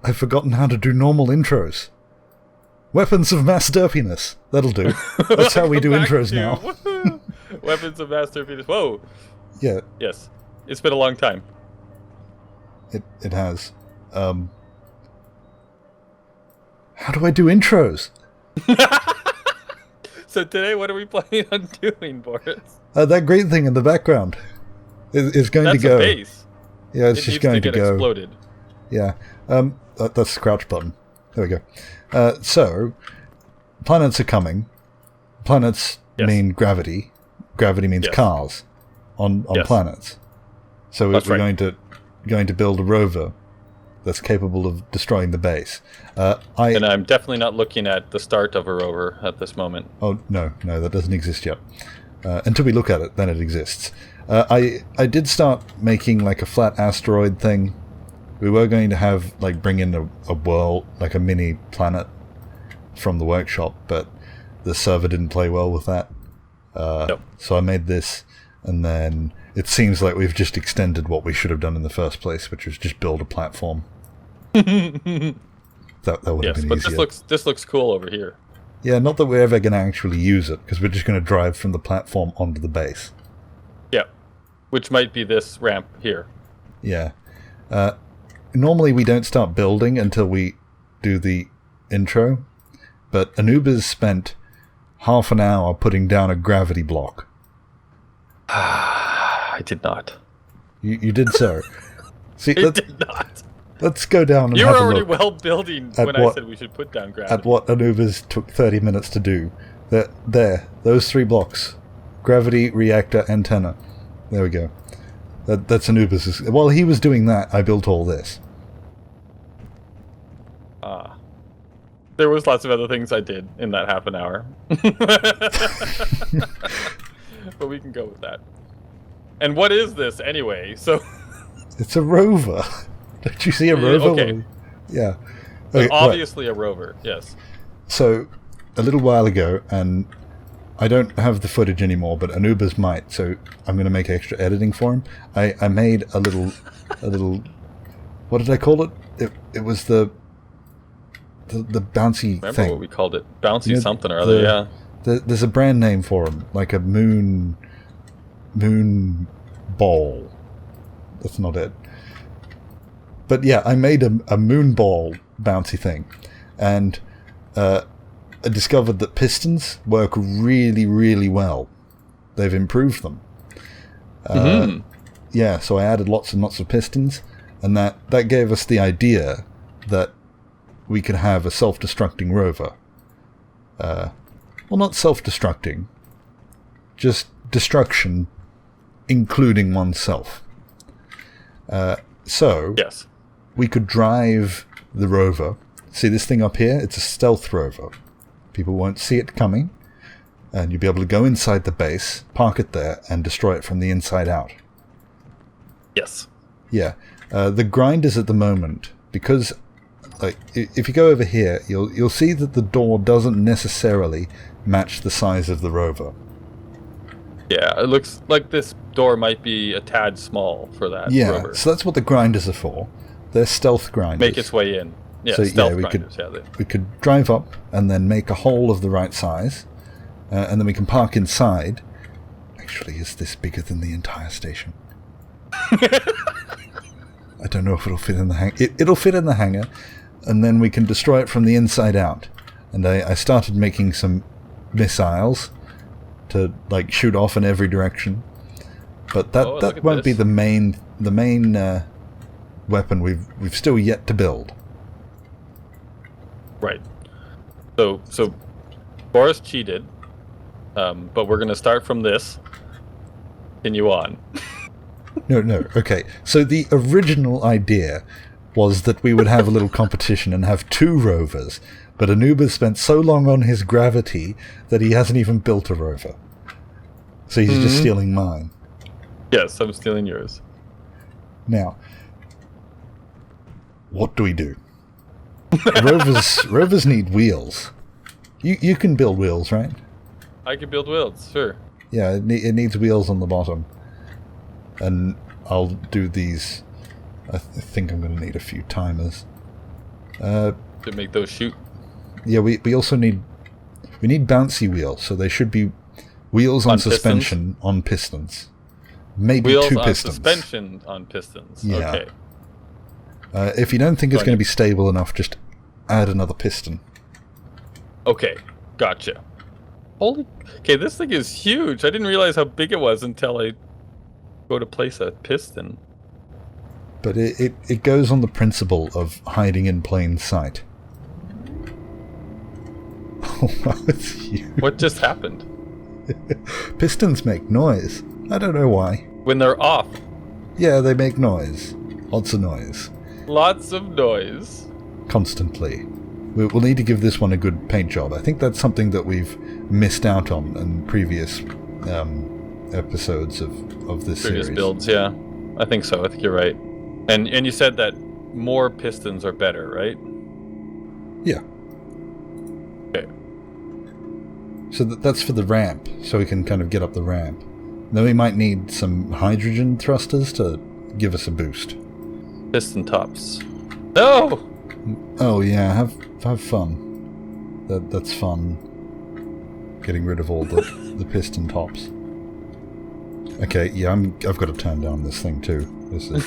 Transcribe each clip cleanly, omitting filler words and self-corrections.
I've forgotten how to do normal intros. Weapons of mass derpiness. That'll do. That's how we do intros now. Weapons of mass derpiness. Whoa. Yeah. Yes. It's been a long time. It has. How do I do intros? So today, what are we planning on doing, Boris? That green thing in the background is going That's to go. A base. Yeah, it's just going to go. Exploded. Yeah. That's the crouch button. There we go. So, planets are coming. Planets mean gravity. Gravity means cars on planets. So we're going to build a rover that's capable of destroying the base. And I'm definitely not looking at the start of a rover at this moment. Oh, no, that doesn't exist yet. Until we look at it, then it exists. I did start making like a flat asteroid thing. We were going to have bring in a world, like a mini planet from the workshop, but the server didn't play well with that. Nope. So I made this, and then it seems like we've just extended what we should have done in the first place, which was just build a platform. that would have been easier. But this looks cool over here. Yeah, not that we're ever going to actually use it, because we're just going to drive from the platform onto the base. Yeah, which might be this ramp here. Yeah. Normally we don't start building until we do the intro, but Anubis spent half an hour putting down a gravity block. I did not. You did so. See, I did not. Let's go down and you have a look. You were already well building when I said we should put down gravity. At what Anubis took 30 minutes to do. Those 3 blocks. Gravity, reactor, antenna. There we go. That's Anubis. While he was doing that, I built all this. There was lots of other things I did in that half an hour. But we can go with that. And what is this anyway? So it's a rover. Don't you see a rover? Okay. Yeah. Okay, obviously a rover, yes. So, a little while ago, and I don't have the footage anymore, but Anubis might, so I'm going to make extra editing for him. I made a little, what did I call it? It was the bouncy Remember thing. What we called it? Bouncy something or other, yeah. There's a brand name for him, like a moon ball. That's not it. But yeah, I made a moon ball bouncy thing, and I discovered that pistons work really, really well. They've improved them. Yeah, so I added lots and lots of pistons, and that gave us the idea that we could have a self-destructing rover. Well, not self-destructing, just destruction, including oneself. So, yes. We could drive the rover. See this thing up here? It's a stealth rover. People won't see it coming, and you'll be able to go inside the base, park it there, and destroy it from the inside out. Yes. Yeah. The grinders at the moment, because if you go over here, you'll see that the door doesn't necessarily match the size of the rover. Yeah, it looks like this door might be a tad small for that rover. So that's what the grinders are for. They're stealth grinders. Make its way in. Yeah, so, stealth we grinders. We could drive up and then make a hole of the right size, and then we can park inside. Actually, is this bigger than the entire station? I don't know if it'll fit in the hangar. It'll fit in the hangar, and then we can destroy it from the inside out. And I started making some missiles to shoot off in every direction, but that won't be the main weapon we've still yet to build. Right. So Boris cheated, but we're going to start from this. Continue on. No. Okay. So the original idea was that we would have a little competition and have 2 rovers, but Anubis spent so long on his gravity that he hasn't even built a rover. So he's just stealing mine. Yes, I'm stealing yours. Now, what do we do? Rovers need wheels. You can build wheels, right? I can build wheels, sure. Yeah, it needs wheels on the bottom. And I'll do these. I think I'm going to need a few timers. To make those shoot. Yeah, we also need bouncy wheels, so they should be wheels on suspension pistons? On pistons. Maybe wheels 2 on pistons. Suspension on pistons. Yeah. Okay. If you don't think it's going to be stable enough, just add another piston. Okay, gotcha. Holy... Okay, this thing is huge. I didn't realize how big it was until I go to place a piston. But it goes on the principle of hiding in plain sight. Oh, wow, it's huge. What just happened? Pistons make noise. I don't know why. When they're off. Yeah, they make noise. Lots of noise. Lots of noise. Constantly. We'll need to give this one a good paint job. I think that's something that we've missed out on in previous episodes of this previous series. Builds, yeah. I think so. I think you're right. And you said that more pistons are better, right? Yeah. Okay. So that's for the ramp, so we can kind of get up the ramp. Then we might need some hydrogen thrusters to give us a boost. Piston tops. No! Oh yeah, have fun. That's fun. Getting rid of all the piston tops. Okay, yeah, I've got to turn down this thing too. This is.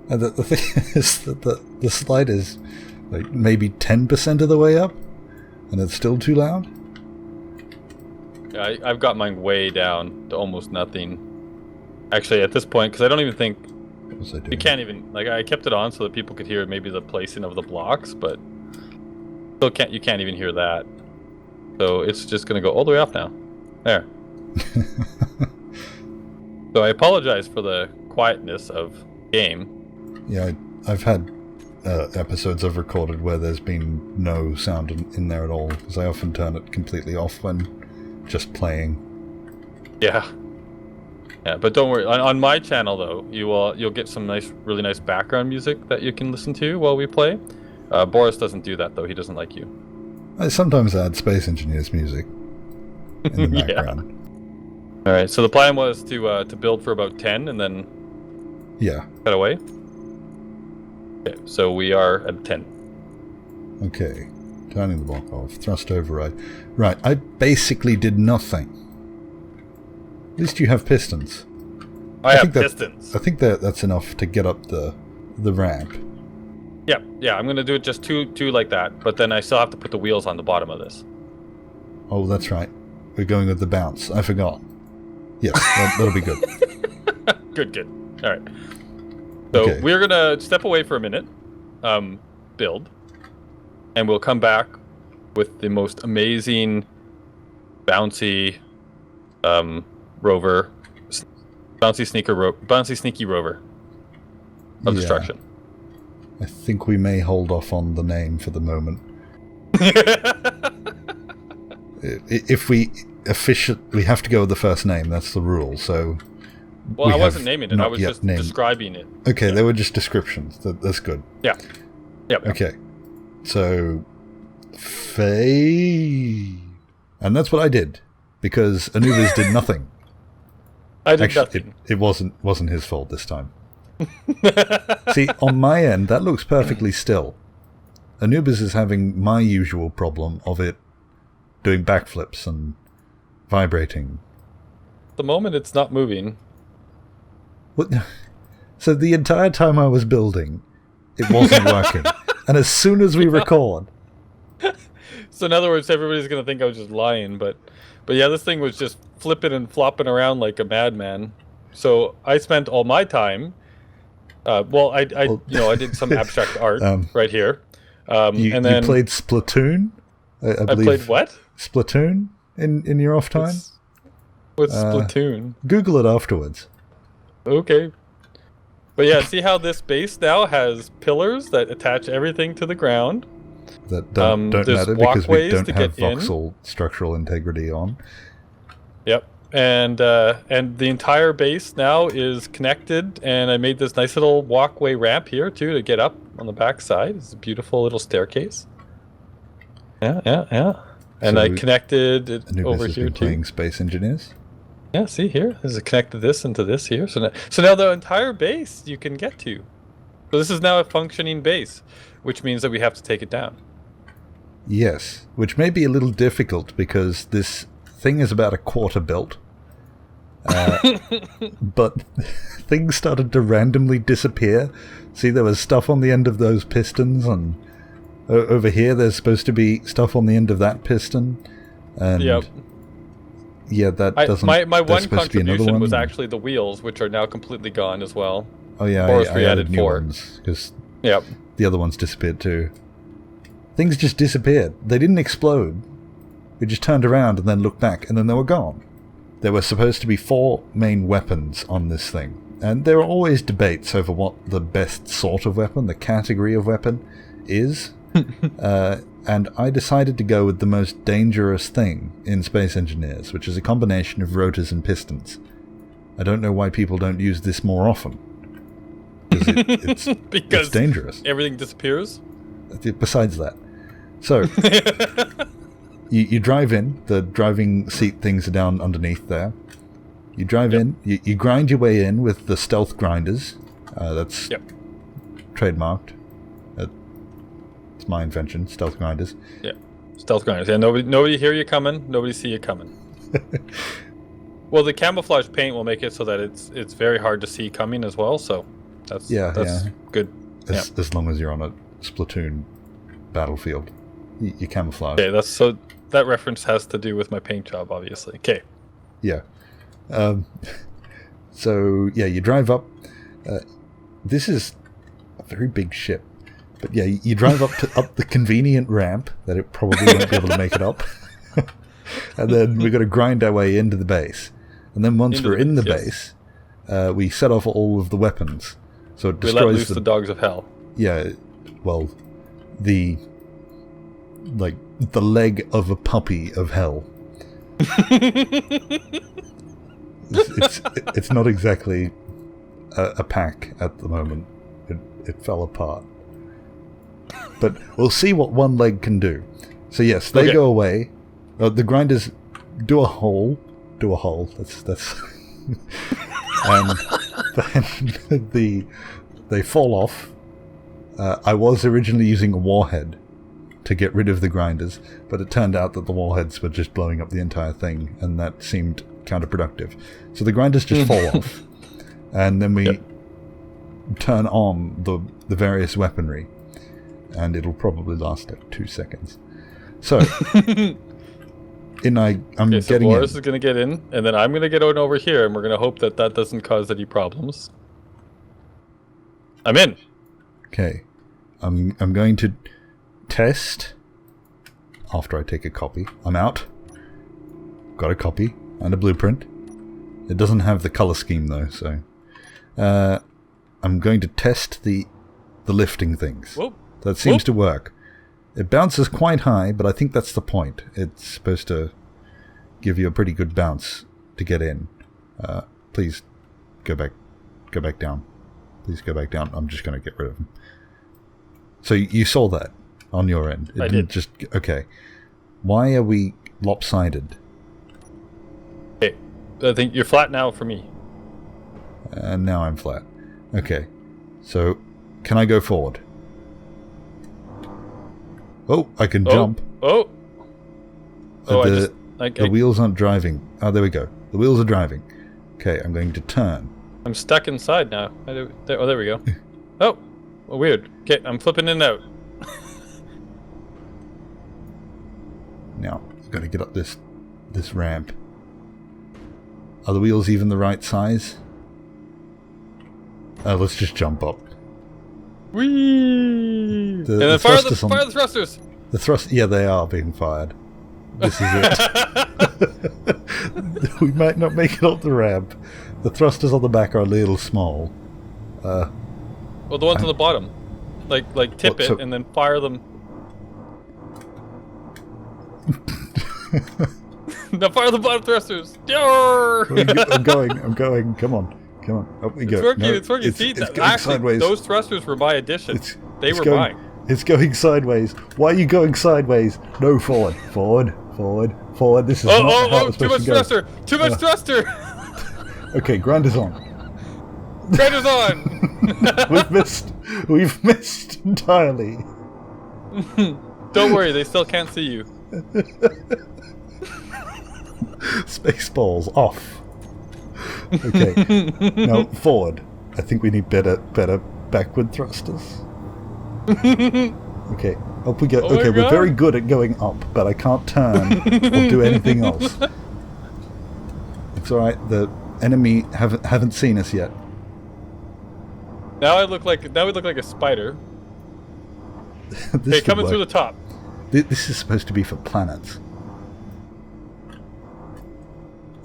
And the thing is that the slide is like maybe 10% of the way up, and it's still too loud. Yeah, I've got mine way down to almost nothing. Actually, at this point, because I don't even think What was I doing? you can't even like I kept it on so that people could hear maybe the placing of the blocks, but still you can't even hear that. So it's just gonna go all the way off now. There. So I apologize for the quietness of game. Yeah, I've had episodes I've recorded where there's been no sound in there at all, because I often turn it completely off when just playing. Yeah. Yeah, but don't worry. On my channel though, you'll get some really nice background music that you can listen to while we play. Boris doesn't do that though. He doesn't like you. I sometimes add Space Engineers music in the Yeah. background. All right. So the plan was to build for about 10 and then Yeah. cut away. Okay. So we are at 10. Okay. Turning the block off. Thrust override. Right. I basically did nothing. At least you have pistons. I have think that- pistons. I think that's enough to get up the ramp. Yeah. I'm gonna do it just two like that, but then I still have to put the wheels on the bottom of this. Oh, that's right. We're going with the bounce. I forgot. Yes, that'll be good. Good. All right. So Okay. we're gonna step away for a minute, build, and we'll come back with the most amazing, bouncy, rover, bouncy sneaky rover of destruction. I think we may hold off on the name for the moment. If we have to go with the first name. That's the rule. So. Well, we I wasn't have naming it. I not was yet just named. describing it. Okay, they were just descriptions. That's good. Yeah. Yep. Okay. So, fade. And that's what I did, because Anubis did nothing. I did Actually, nothing. it wasn't his fault this time. See, on my end, that looks perfectly still. Anubis is having my usual problem of it doing backflips and vibrating. At the moment, it's not moving. What? So the entire time I was building, it wasn't working. And as soon as we record... So in other words, everybody's going to think I was just lying, but yeah, this thing was just flipping and flopping around like a madman. So I spent all my time... I did some abstract art right here. You played Splatoon? I believe. I played what? Splatoon in your off time? What's Splatoon? Google it afterwards. Okay. But yeah, see how this base now has pillars that attach everything to the ground? That don't there's matter because we walkways don't to have get in. voxel structural integrity on. Yep. And the entire base now is connected, and I made this nice little walkway ramp here too to get up on the back side. It's a beautiful little staircase. Yeah. And So I connected it Anubis over has here been too. playing Space Engineers. Yeah, see here? This is connected this into this here. So now the entire base you can get to. So this is now a functioning base, which means that we have to take it down. Yes, which may be a little difficult because this thing is about a quarter built. But things started to randomly disappear. See, there was stuff on the end of those pistons, and over here there's supposed to be stuff on the end of that piston. And yep. Yeah, that doesn't... My one contribution was actually the wheels, which are now completely gone as well. Oh yeah, I added new ones, because the other ones disappeared too. Things just disappeared. They didn't explode. We just turned around and then looked back, and then they were gone. There were supposed to be 4 main weapons on this thing, and there are always debates over what the best sort of weapon, the category of weapon, is. And I decided to go with the most dangerous thing in Space Engineers, which is a combination of rotors and pistons. I don't know why people don't use this more often. Because it's dangerous. Everything disappears? Besides that. So, you drive in, the driving seat things are down underneath there. You drive in, you grind your way in with the stealth grinders. That's trademarked. It's my invention, stealth grinders. Yeah, stealth grinders. Yeah, nobody hear you coming, nobody see you coming. Well, the camouflage paint will make it so that it's very hard to see coming as well, so that's good. As long as you're on a Splatoon battlefield, you camouflage. Okay, so that reference has to do with my paint job, obviously. Okay. Yeah. So yeah, you drive up. This is a very big ship, but yeah, you drive up the convenient ramp that it probably won't be able to make it up, and then we've got to grind our way into the base. And then once we're in the base, we set off all of the weapons. So it destroys we let loose the dogs of hell. Yeah, well, the leg of a puppy of hell. It's not exactly a pack at the moment. It fell apart. But we'll see what one leg can do. So yes, they go away. The grinders do a hole. That's and then they fall off. I was originally using a warhead to get rid of the grinders, but it turned out that the warheads were just blowing up the entire thing, and that seemed counterproductive. So the grinders just fall off, and then we turn on the various weaponry, and it'll probably last like 2 seconds. So... I'm getting in. Boris is going to get in, and then I'm going to get on over here, and we're going to hope that doesn't cause any problems. I'm in. Okay. I'm going to test after I take a copy. I'm out. Got a copy and a blueprint. It doesn't have the color scheme though, so I'm going to test the lifting things. Whoop. That seems to work. It bounces quite high, but I think that's the point. It's supposed to give you a pretty good bounce to get in. Please go back down. Please go back down. I'm just going to get rid of them. So you saw that on your end. I did. Okay. Why are we lopsided? Okay. I think you're flat now for me. And now I'm flat. Okay. So, can I go forward? Oh, I can jump. The wheels aren't driving. Oh, there we go. The wheels are driving. Okay, I'm going to turn. I'm stuck inside now. There we go. Oh, weird. Okay, I'm flipping in and out. Now, I've got to get up this ramp. Are the wheels even the right size? Let's just jump up. Whee! And then fire the thrusters! The thrust... Yeah, they are being fired. This is it. We might not make it up the ramp. The thrusters on the back are a little small. Well, the ones on the bottom. Like tip it and then fire them. Now fire the bottom thrusters! I'm going. Come on. Up we go. It's working. See, actually, sideways. Those thrusters were my addition. They were mine. It's going sideways. Why are you going sideways? No, forward. This is not how it's supposed to go. Too much thruster! Okay, grinders on. Grinders on! We've missed entirely. Don't worry, they still can't see you. Spaceballs off. Okay, now forward. I think we need better backward thrusters. Okay, up we go. Oh okay, we're very good at going up, but I can't turn or do anything else. It's alright, the enemy haven't seen us yet. Now we look like a spider. Okay, coming through the top. This is supposed to be for planets.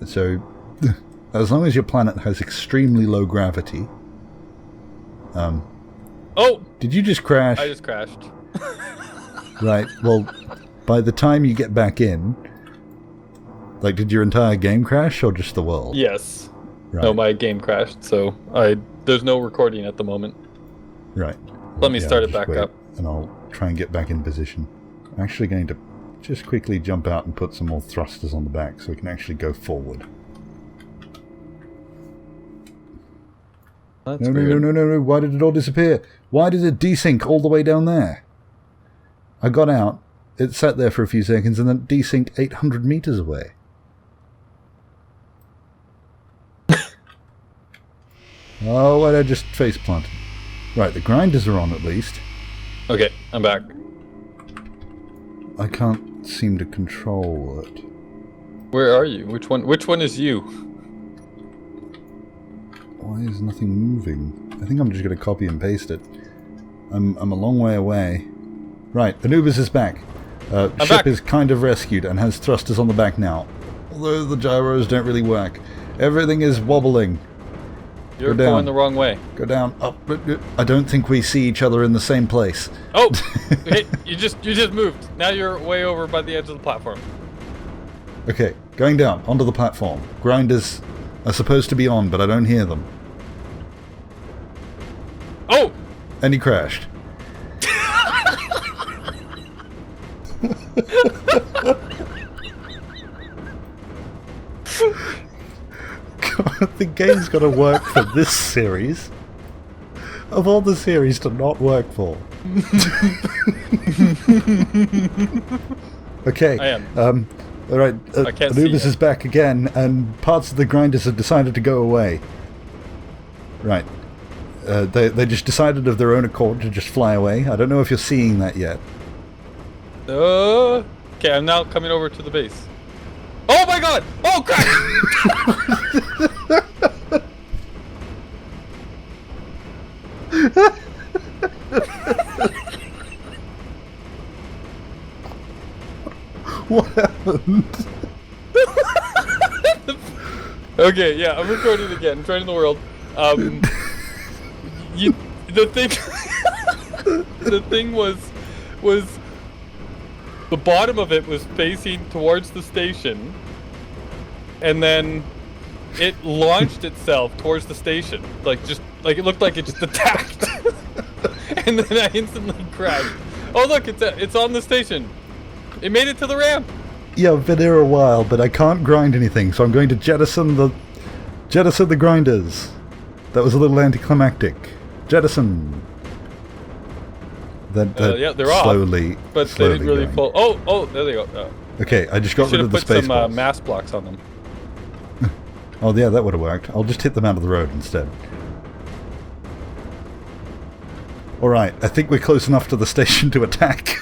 So, as long as your planet has extremely low gravity... Oh! Did you just crash? I just crashed. Right, well, by the time you get back in... Like, did your entire game crash, or just the world? Yes. Right. No, my game crashed, so there's no recording at the moment. Right. Let me start it back up. And I'll try and get back in position. I'm actually going to just quickly jump out and put some more thrusters on the back so we can actually go forward. That's no, weird. no. Why did it all disappear? Why did it desync all the way down there? I got out, it sat there for a few seconds, and then desynced 800 meters away. Oh, why did I just face plant? Right, the grinders are on at least. Okay, I'm back. I can't seem to control it. Where are you? Which one is you? Why is nothing moving? I think I'm just going to copy and paste it. I'm a long way away. Right, Anubis is back. Ship is kind of rescued and has thrusters on the back now. Although the gyros don't really work. Everything is wobbling. You're going the wrong way. Go down, up. I don't think we see each other in the same place. Oh! Hey, you just moved. Now you're way over by the edge of the platform. Okay, going down, onto the platform. Grinders are supposed to be on, but I don't hear them. Oh! And he crashed. God, the game's got to work for this series. Of all the series to not work for. Okay. I am. Alright, Anubis see is back again, and parts of the grinders have decided to go away. Right. They just decided of their own accord to just fly away. I don't know if you're seeing that yet. Okay, I'm now coming over to the base. Oh my god! Oh crap! What happened? Okay, yeah, I'm recording again. I'm trying the world. The thing was the bottom of it was facing towards the station, and then it launched itself towards the station, like it looked like it just attacked, and then I instantly crashed. Oh look, it's on the station. It made it to the ramp. Yeah, I've been here a while, but I can't grind anything, so I'm going to jettison the grinders. That was a little anticlimactic. Jettison. Yeah, they're slowly, off, but slowly they didn't really going. pull. Oh, there they go. Okay, I just got rid of the space balls. Should have put some mass blocks on them. Oh yeah, that would have worked. I'll just hit them out of the road instead. Alright, I think we're close enough to the station to attack.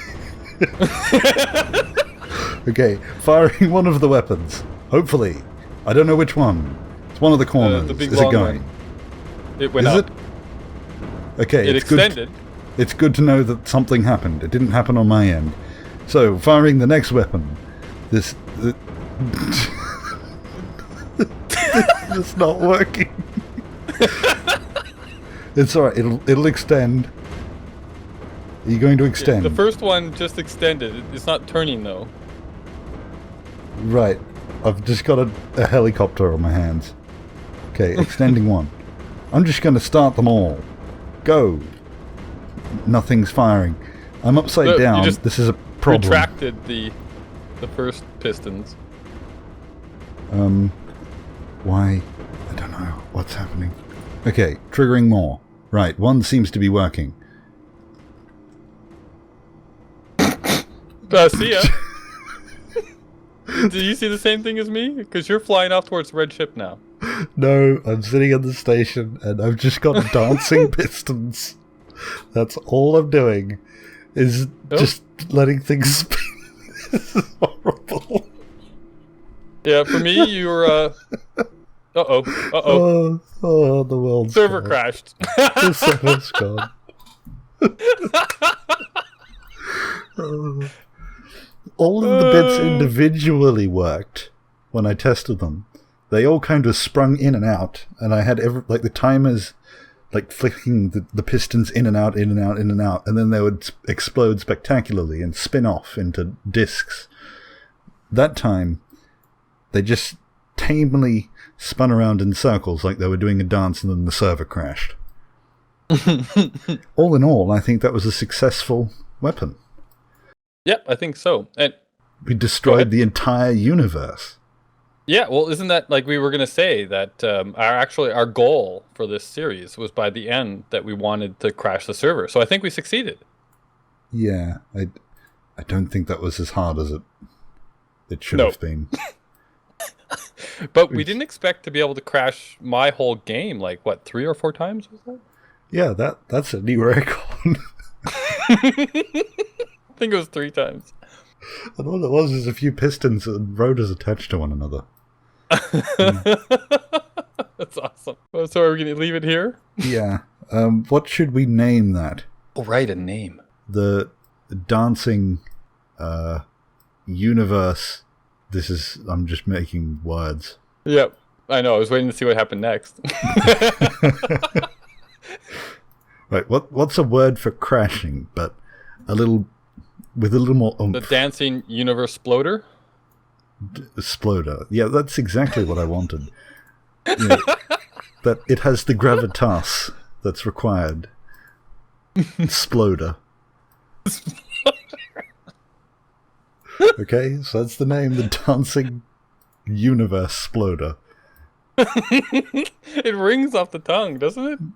Okay, firing one of the weapons. Hopefully. I don't know which one. It's one of the corners. The big Is long it going? one. It went Is up. it? Okay, It it's extended. It's good to know that something happened. It didn't happen on my end. So, firing the next weapon. It's not working. It's alright, it'll extend. Are you going to extend? The first one just extended. It's not turning though. Right. I've just got a helicopter on my hands. Okay, extending one. I'm just going to start them all. Go. Nothing's firing. I'm upside down. This is a problem. Retracted the first pistons. Why? I don't know. What's happening? Okay, triggering more. Right, one seems to be working. See ya. Do you see the same thing as me? Because you're flying off towards the red ship now. No, I'm sitting at the station and I've just got dancing pistons. That's all I'm doing. Is just letting things spin. This is horrible. Yeah, for me, you're, Uh-oh. Oh, the world's server gone. crashed. The server's gone. All of the bits individually worked when I tested them. They all kind of sprung in and out, and I had the timers like flicking the pistons in and out, in and out, in and out, and then they would explode spectacularly and spin off into discs. That time, they just tamely spun around in circles like they were doing a dance, and then the server crashed. All in all, I think that was a successful weapon. Yep, I think so. And we destroyed the entire universe. Yeah, well, isn't that like we were going to say that our goal for this series was by the end that we wanted to crash the server. So I think we succeeded. Yeah, I don't think that was as hard as it should have been. But we didn't expect to be able to crash my whole game, like, what, 3 or 4 times was that? Yeah, that's a new record. I think it was 3 times. And all it was is a few pistons and rotors attached to one another. That's awesome. So are we going to leave it here? Yeah. What should we name that? Oh, right, a name. The dancing universe. I'm just making words. Yep, I know. I was waiting to see what happened next. Right, what's a word for crashing, but with a little more oomph? The dancing universe Sploder? Sploder. Yeah, that's exactly what I wanted. That it has the gravitas that's required. Sploder. Okay, so that's the name, the dancing universe Sploder. It rings off the tongue, doesn't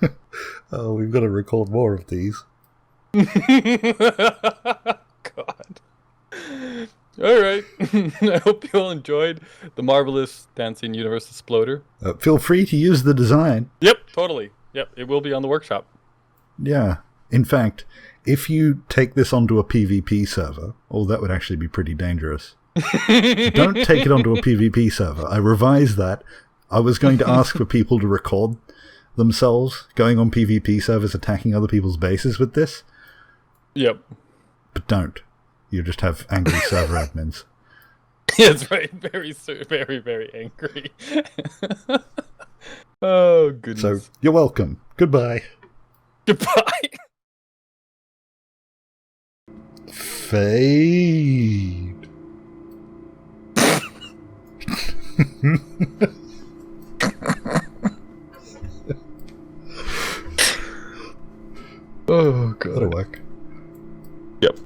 it? Oh, we've got to record more of these. God. Alright. I hope you all enjoyed the marvelous dancing universe of Sploder. Feel free to use the design. Yep, totally. Yep, it will be on the workshop. Yeah. In fact, if you take this onto a PvP server, that would actually be pretty dangerous. Don't take it onto a PvP server. I revised that. I was going to ask for people to record themselves going on PvP servers attacking other people's bases with this. Yep. But don't. You just have angry server admins. That's right. Very, very, very angry. Oh, goodness. So, you're welcome. Goodbye. Goodbye. Fade.